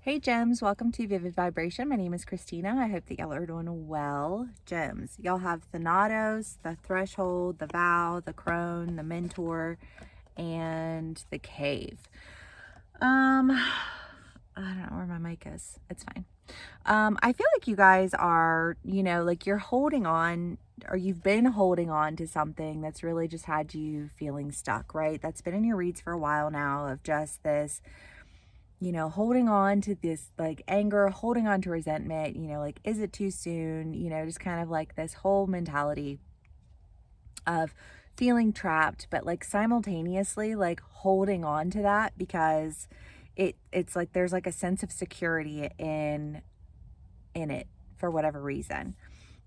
Hey Gems, welcome to Vivid Vibration. My name is Christina. I hope that y'all are doing well. Gems, y'all have Thanatos, the Threshold, the Vow, the Crone, the Mentor, and the Cave. I don't know where my mic is. It's fine. I feel like you guys are, like you're holding on, or you've been holding on to something that's really just had you feeling stuck, right? That's been in your reads for a while now, of just this, holding on to this like anger, holding on to resentment, like, is it too soon? Just kind of like this whole mentality of feeling trapped, but like simultaneously like holding on to that because it's like there's like a sense of security in it for whatever reason.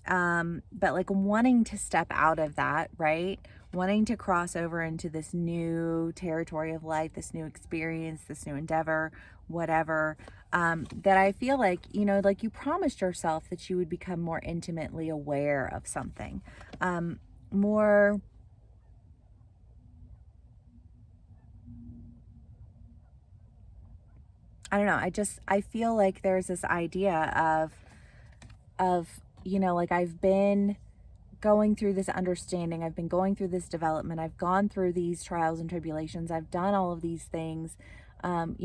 But like wanting to step out of that, right? Wanting to cross over into this new territory of life, this new experience, this new endeavor, whatever. That I feel like, like you promised yourself that you would become more intimately aware of something. More, I don't know. I feel like there's this idea of, like I've been going through this understanding, I've been going through this development, I've gone through these trials and tribulations, I've done all of these things, I've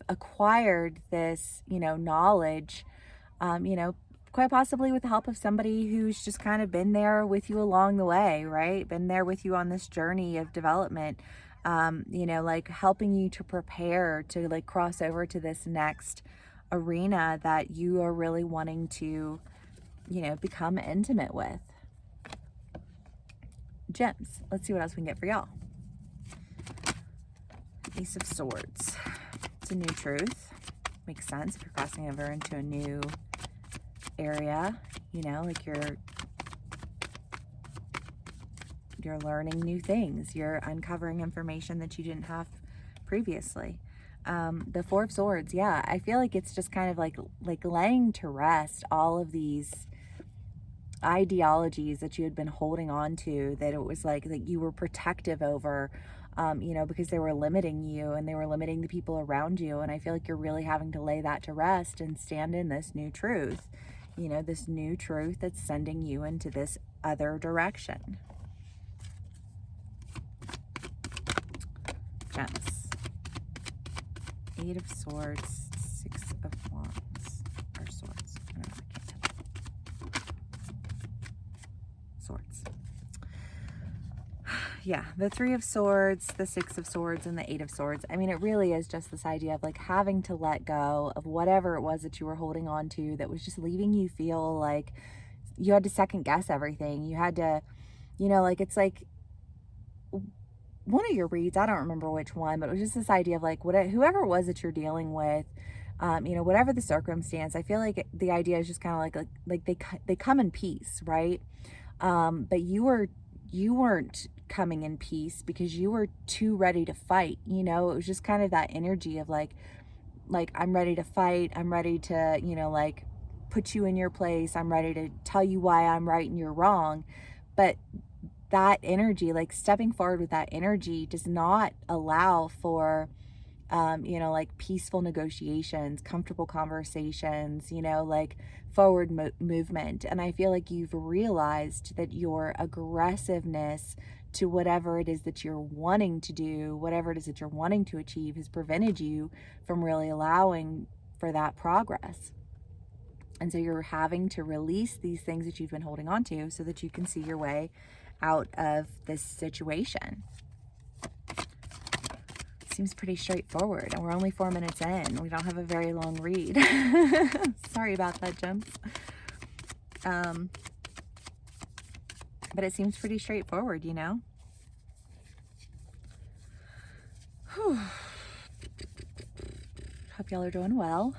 acquired this, knowledge, quite possibly with the help of somebody who's just kind of been there with you along the way, right? Been there with you on this journey of development, like helping you to prepare to like cross over to this next arena that you are really wanting to, become intimate with. Gems, let's see what else we can get for y'all. Ace of Swords. It's a new truth. Makes sense if you're crossing over into a new area, like you're learning new things, you're uncovering information that you didn't have previously. The Four of Swords, yeah, I feel like it's just kind of like laying to rest all of these ideologies that you had been holding on to, that it was like that you were protective over, because they were limiting you and they were limiting the people around you. And I feel like you're really having to lay that to rest and stand in this new truth, this new truth that's sending you into this other direction. Gems. Eight of Swords, Six of Wands, or Swords. I don't know, I can't tell. Swords. Yeah, the Three of Swords, the Six of Swords, and the Eight of Swords. I mean, it really is just this idea of like having to let go of whatever it was that you were holding on to that was just leaving you feel like you had to second guess everything. You had to, like it's like one of your reads, I don't remember which one, but it was just this idea of like whoever it was that you're dealing with, whatever the circumstance. I feel like the idea is just kind of like they come in peace, right? But you weren't coming in peace because you were too ready to fight. It was just kind of that energy of like I'm ready to fight. I'm ready to, like put you in your place. I'm ready to tell you why I'm right and you're wrong. But that energy, like stepping forward with that energy, does not allow for, like peaceful negotiations, comfortable conversations, like forward movement. And I feel like you've realized that your aggressiveness to whatever it is that you're wanting to do, whatever it is that you're wanting to achieve, has prevented you from really allowing for that progress. And so you're having to release these things that you've been holding on to so that you can see your way out of this situation. Seems pretty straightforward, and we're only 4 minutes in. We don't have a very long read. Sorry about that, Gems. But it seems pretty straightforward, Whew. Hope y'all are doing well.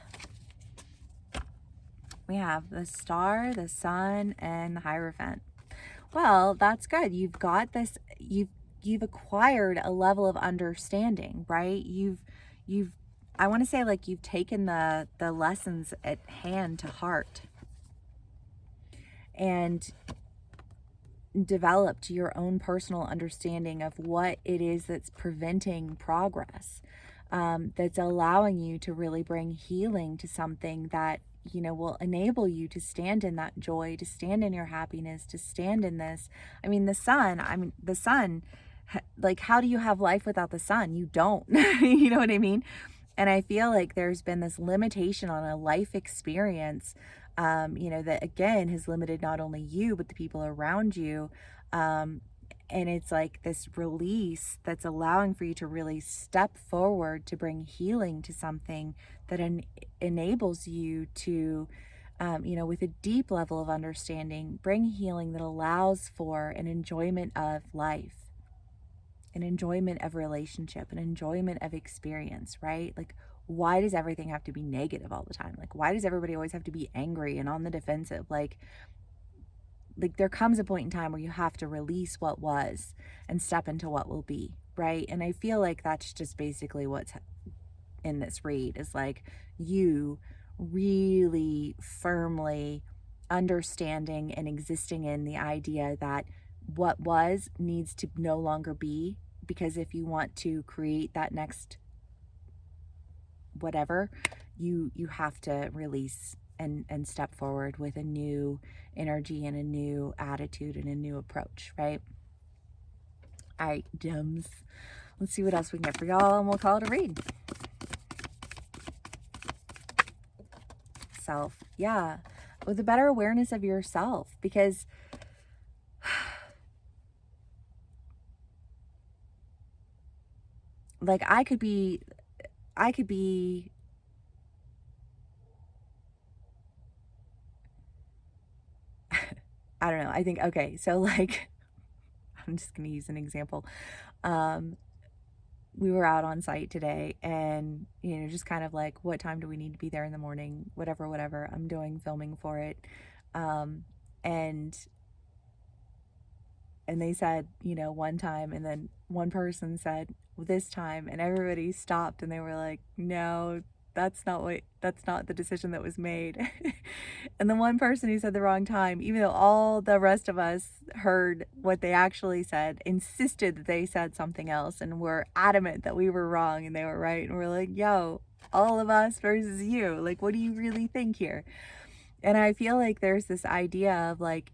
We have the Star, the Sun, and the Hierophant. Well, that's good. You've got this, you've acquired a level of understanding, right? I want to say like you've taken the lessons at hand to heart. And developed your own personal understanding of what it is that's preventing progress, that's allowing you to really bring healing to something that, will enable you to stand in that joy, to stand in your happiness, to stand in this. The sun, like, how do you have life without the sun? You don't. You know what I mean? And I feel like there's been this limitation on a life experience, that again has limited not only you, but the people around you. Um, and it's like this release that's allowing for you to really step forward to bring healing to something that enables you to, with a deep level of understanding, bring healing that allows for an enjoyment of life, an enjoyment of relationship, an enjoyment of experience, right? Like, why does everything have to be negative all the time? Like, why does everybody always have to be angry and on the defensive? Like there comes a point in time where you have to release what was and step into what will be, right? And I feel like that's just basically what's in this read, is like you really firmly understanding and existing in the idea that what was needs to no longer be, because if you want to create that next whatever, you have to release and step forward with a new energy and a new attitude and a new approach, right? All right, gems. Let's see what else we can get for y'all, and we'll call it a read. Self. Yeah. With a better awareness of yourself, because like I could be I don't know. I think, okay, so like, I'm just going to use an example. We were out on site today, and, just kind of like, what time do we need to be there in the morning? Whatever. I'm doing filming for it. And they said, one time, and then one person said this time, and everybody stopped and they were like, no, that's not the decision that was made. And the one person who said the wrong time, even though all the rest of us heard what they actually said, insisted that they said something else and were adamant that we were wrong and they were right. And we're like, yo, all of us versus you. Like, what do you really think here? And I feel like there's this idea of like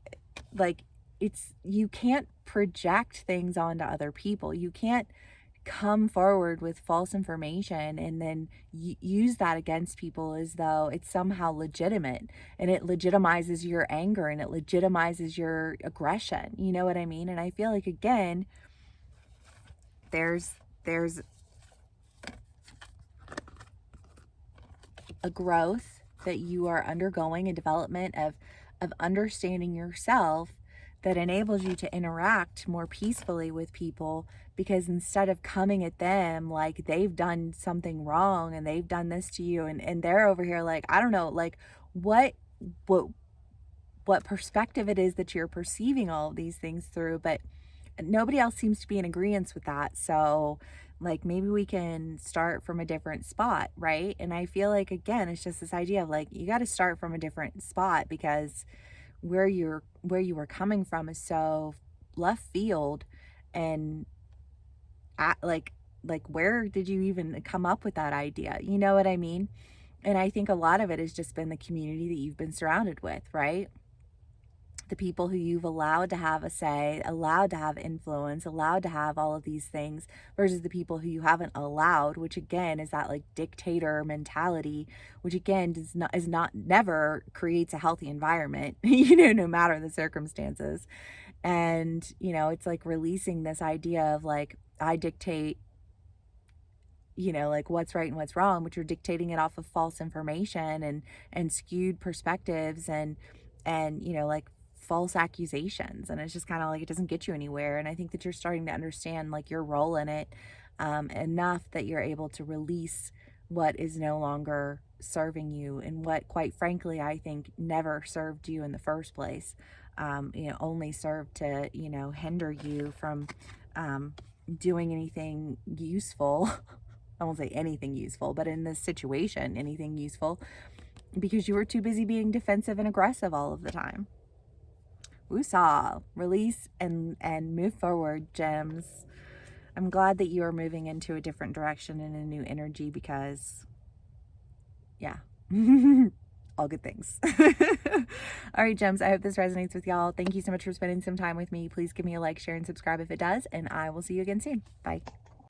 you can't project things onto other people. You can't come forward with false information and then use that against people as though it's somehow legitimate, and it legitimizes your anger and it legitimizes your aggression. You know what I mean? And I feel like, again, there's a growth that you are undergoing, a development of understanding yourself that enables you to interact more peacefully with people, because instead of coming at them like they've done something wrong and they've done this to you, and they're over here like, I don't know, like what perspective it is that you're perceiving all of these things through, but nobody else seems to be in agreement with that. So like, maybe we can start from a different spot, right? And I feel like, again, it's just this idea of like, you got to start from a different spot, because where you were coming from is so left field. And like where did you even come up with that idea? You know what I mean? And I think a lot of it has just been the community that you've been surrounded with, right? The people who you've allowed to have a say, allowed to have influence, allowed to have all of these things, versus the people who you haven't allowed, which again is that like dictator mentality, which again never creates a healthy environment, no matter the circumstances. And, it's like releasing this idea of like, I dictate, like what's right and what's wrong, but you're dictating it off of false information and skewed perspectives and, like false accusations. And it's just kind of like, it doesn't get you anywhere. And I think that you're starting to understand like your role in it, enough that you're able to release what is no longer serving you, and what, quite frankly, I think never served you in the first place. Only served to, hinder you from, doing anything useful. I won't say anything useful, but in this situation, anything useful, because you were too busy being defensive and aggressive all of the time, Woosah. Release and move forward, gems. I'm glad that you are moving into a different direction and a new energy because, yeah, all good things. All right, gems, I hope this resonates with y'all. Thank you so much for spending some time with me. Please give me a like, share, and subscribe if it does, and I will see you again soon. Bye.